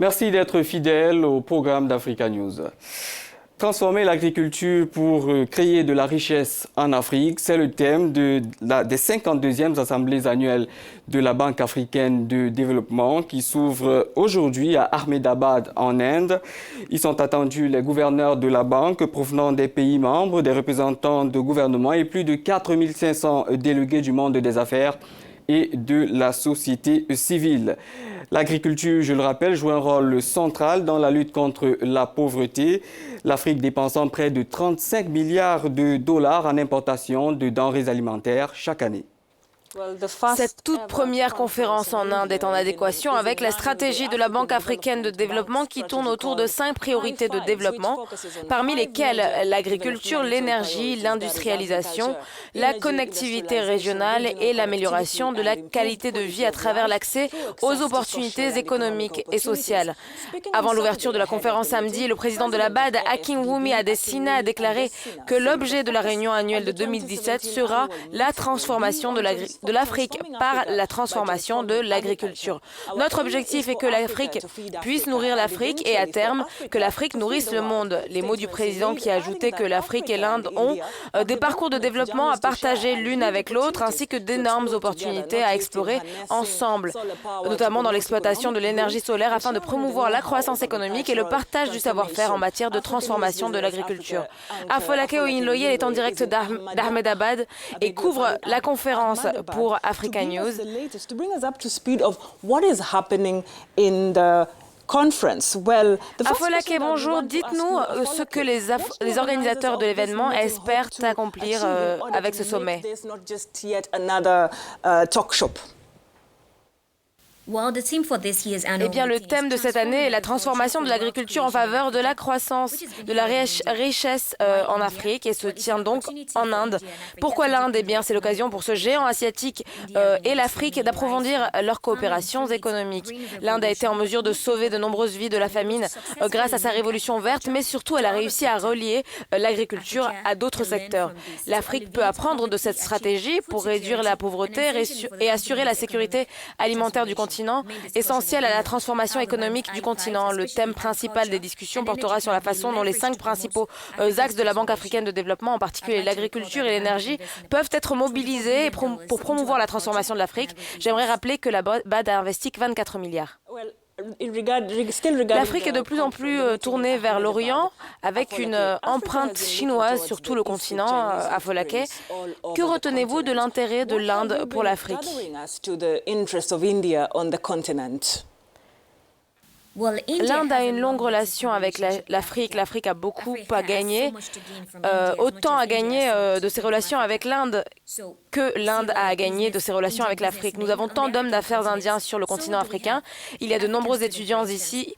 Merci d'être fidèle au programme d'Africa News. Transformer l'agriculture pour créer de la richesse en Afrique, c'est le thème des 52e assemblées annuelles de la Banque africaine de développement qui s'ouvre aujourd'hui à Ahmedabad en Inde. Ils sont attendus les gouverneurs de la banque provenant des pays membres, des représentants de gouvernement et plus de 4500 délégués du monde des affaires et de la société civile. L'agriculture, je le rappelle, joue un rôle central dans la lutte contre la pauvreté. L'Afrique dépensant près de 35 milliards de dollars en importation de denrées alimentaires chaque année. Cette toute première conférence en Inde est en adéquation avec la stratégie de la Banque africaine de développement qui tourne autour de 5 priorités de développement, parmi lesquelles l'agriculture, l'énergie, l'industrialisation, la connectivité régionale et l'amélioration de la qualité de vie à travers l'accès aux opportunités économiques et sociales. Avant l'ouverture de la conférence samedi, le président de la BAD, Akinwumi Adesina, a déclaré que l'objet de la réunion annuelle de 2017 sera la transformation de l'Afrique par la transformation de l'agriculture. Notre objectif est que l'Afrique puisse nourrir l'Afrique et à terme que l'Afrique nourrisse le monde. Les mots du président qui a ajouté que l'Afrique et l'Inde ont des parcours de développement à partager l'une avec l'autre ainsi que d'énormes opportunités à explorer ensemble, notamment dans l'exploitation de l'énergie solaire afin de promouvoir la croissance économique et le partage du savoir-faire en matière de transformation de l'agriculture. Afolake Oyinloye est en direct d'Ahmedabad et couvre la conférence pour Africa News. Afolake, bonjour. Dites-nous ce que les organisateurs de l'événement espèrent accomplir avec ce sommet. Eh bien, le thème de cette année est la transformation de l'agriculture en faveur de la croissance, de la richesse en Afrique et se tient donc en Inde. Pourquoi l'Inde? Eh bien, c'est l'occasion pour ce géant asiatique et l'Afrique d'approfondir leurs coopérations économiques. L'Inde a été en mesure de sauver de nombreuses vies de la famine grâce à sa révolution verte, mais surtout, elle a réussi à relier l'agriculture à d'autres secteurs. L'Afrique peut apprendre de cette stratégie pour réduire la pauvreté et assurer la sécurité alimentaire du continent, essentiel à la transformation économique du continent. Le thème principal des discussions portera sur la façon dont les 5 principaux axes de la Banque africaine de développement, en particulier l'agriculture et l'énergie, peuvent être mobilisés pour promouvoir la transformation de l'Afrique. J'aimerais rappeler que la BAD a investi 24 milliards. L'Afrique est de plus en plus tournée vers l'Orient avec une empreinte chinoise sur tout le continent, Afolake. Que retenez-vous de l'intérêt de l'Inde pour l'Afrique? L'Inde a une longue relation avec l'Afrique. L'Afrique a beaucoup à gagner, autant à gagner de ses relations avec l'Inde que l'Inde a à gagner de ses relations avec l'Afrique. Nous avons tant d'hommes d'affaires indiens sur le continent africain. Il y a de nombreux étudiants ici.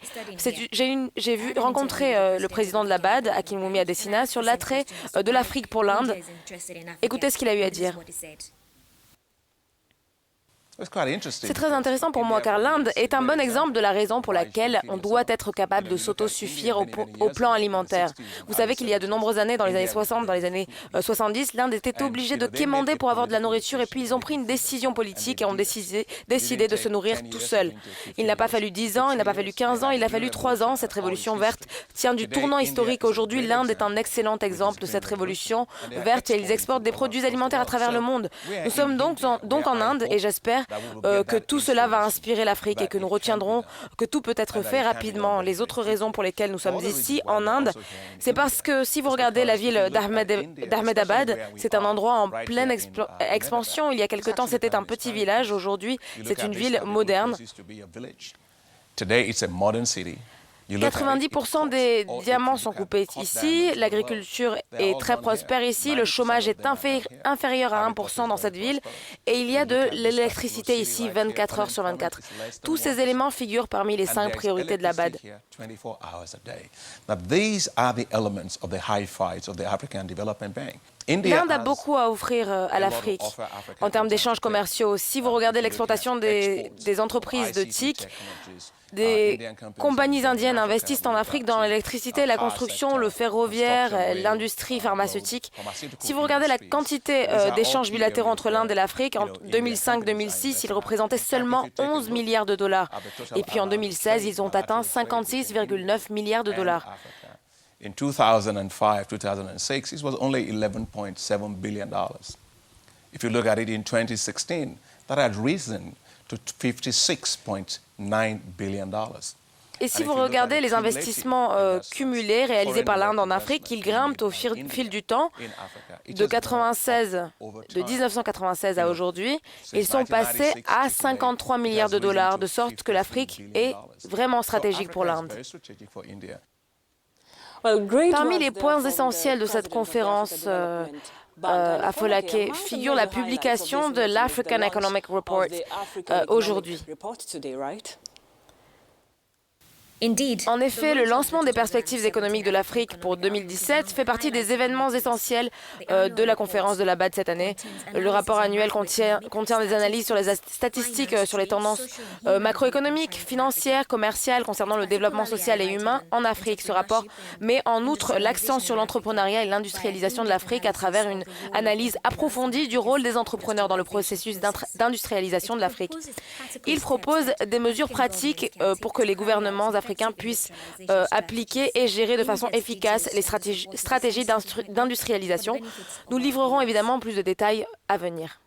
J'ai rencontrer le président de la BAD, Akinwumi Adesina, sur l'attrait de l'Afrique pour l'Inde. Écoutez ce qu'il a eu à dire. C'est très intéressant pour moi car l'Inde est un bon exemple de la raison pour laquelle on doit être capable de s'autosuffire au plan alimentaire. Vous savez qu'il y a de nombreuses années, dans les années 60, dans les années 70, l'Inde était obligée de quémander pour avoir de la nourriture et puis ils ont pris une décision politique et ont décidé de se nourrir tout seuls. Il n'a pas fallu 10 ans, il n'a pas fallu 15 ans, il a fallu 3 ans. Cette révolution verte tient du tournant historique. Aujourd'hui, l'Inde est un excellent exemple de cette révolution verte et ils exportent des produits alimentaires à travers le monde. Nous sommes donc en Inde et j'espère que tout cela va inspirer l'Afrique et que nous retiendrons que tout peut être fait rapidement. Les autres raisons pour lesquelles nous sommes ici en Inde, c'est parce que si vous regardez la ville d'Ahmedabad, c'est un endroit en pleine expansion. Il y a quelque temps, c'était un petit village. Aujourd'hui, c'est une ville moderne. 90% des diamants sont coupés ici, l'agriculture est très prospère ici, le chômage est inférieur à 1% dans cette ville et il y a de l'électricité ici 24 heures sur 24. Tous ces éléments figurent parmi les 5 priorités de la BAD. L'Inde a beaucoup à offrir à l'Afrique en termes d'échanges commerciaux. Si vous regardez l'exportation des entreprises de TIC, des compagnies indiennes investissent en Afrique dans l'électricité, la construction, le ferroviaire, l'industrie pharmaceutique. Si vous regardez la quantité d'échanges bilatéraux entre l'Inde et l'Afrique, en 2005-2006, ils représentaient seulement 11 milliards de dollars. Et puis en 2016, ils ont atteint 56,9 milliards de dollars. In 2005-2006, it was only $11.7 billion. If you look at it in 2016, that had risen to $56.9 billion. Et si vous regardez les investissements cumulés réalisés par l'Inde en Afrique, ils grimpent au fil du temps. De 1996 à aujourd'hui, ils sont passés à 53 milliards de dollars, de sorte que l'Afrique est vraiment stratégique pour l'Inde. Parmi les points essentiels de cette conférence à Folake figure la publication de l'African Economic Report aujourd'hui. En effet, le lancement des perspectives économiques de l'Afrique pour 2017 fait partie des événements essentiels de la conférence de la BAD cette année. Le rapport annuel contient des analyses sur les statistiques, sur les tendances macroéconomiques, financières, commerciales concernant le développement social et humain en Afrique. Ce rapport met en outre l'accent sur l'entrepreneuriat et l'industrialisation de l'Afrique à travers une analyse approfondie du rôle des entrepreneurs dans le processus d'industrialisation de l'Afrique. Il propose des mesures pratiques pour que les gouvernements africains puissent appliquer et gérer de façon efficace les stratégies d'industrialisation. Nous livrerons évidemment plus de détails à venir.